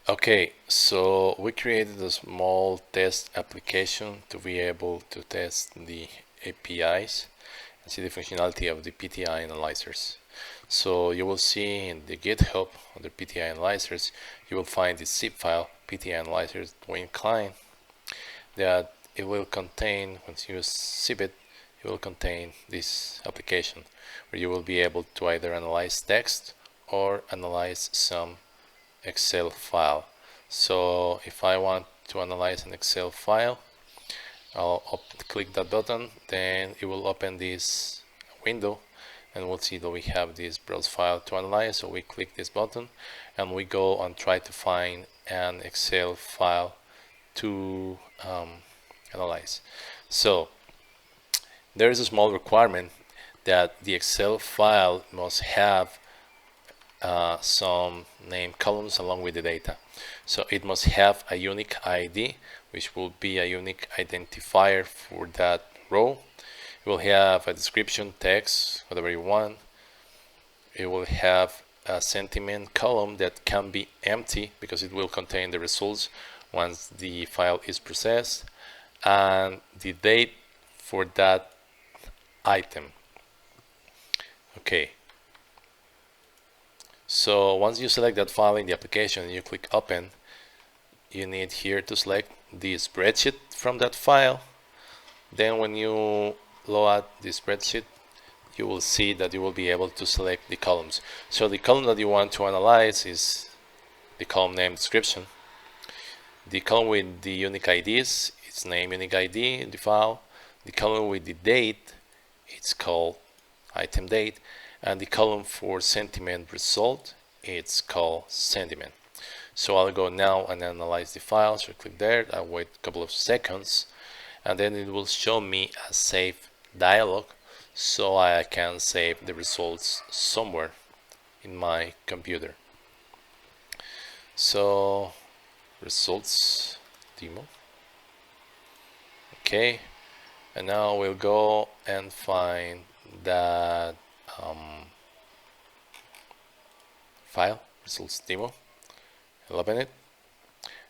Okay, so we created a small test application to be able to test the APIs and see the functionality of the PTI Analyzers. So you will see in the GitHub under PTI Analyzers, you will find the zip file PTI Analyzers.client that it will contain, once you zip it, it will contain this application where you will be able to either analyze text or analyze some Excel file. So if I want to analyze an Excel file, I'll click that button, then it will open this window and we'll see that we have this browse file to analyze. So we click this button and we go and try to find an Excel file to analyze. So there is a small requirement that the Excel file must have some name columns along with the data. So it must have a unique ID, which will be a unique identifier for that row. It will have a description, text, whatever you want. It will have a sentiment column that can be empty because it will contain the results once the file is processed, and the date for that item. Okay. So once you select that file in the application and you click open, you need here to select the spreadsheet from that file. Then when you load the spreadsheet, you will see that you will be able to select the columns. So the column that you want to analyze is the column name description. The column with the unique IDs, its name unique ID in the file. The column with the date, it's called item date. And the column for sentiment result, it's called sentiment. So I'll go now and analyze the file. So click there, I'll wait a couple of seconds, and then it will show me a save dialog, so I can save the results somewhere in my computer. So results demo. Okay, and now we'll go and find that file, results demo. I'll open it,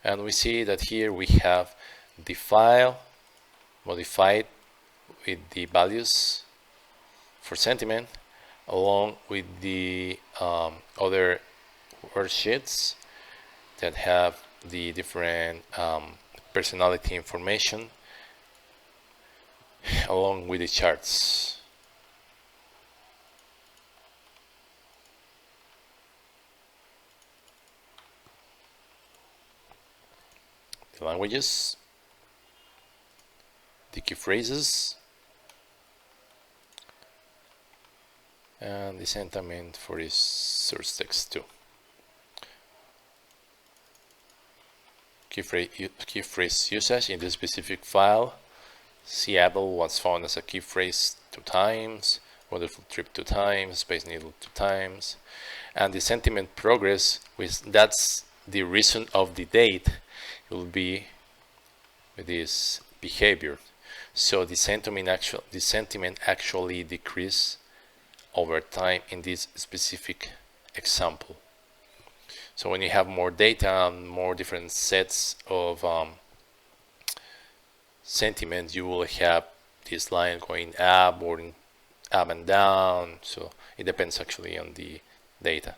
and we see that here we have the file modified with the values for sentiment, along with the other worksheets that have the different personality information, along with the charts. The languages, the key phrases, and the sentiment for this source text too. Key phrase usage in this specific file. Seattle was found as a key phrase 2 times, wonderful trip 2 times, Space Needle 2 times, and the sentiment progress, which that's the reason of the date, will be with this behavior. So the sentiment actually decrease over time in this specific example. So when you have more data and more different sets of sentiment, you will have this line going up or up and down. So it depends actually on the data.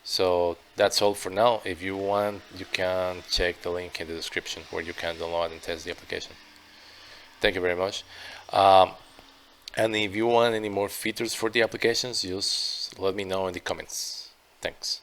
So that's all for now. If you want, you can check the link in the description where you can download and test the application. Thank you very much. And if you want any more features for the applications, just let me know in the comments. Thanks.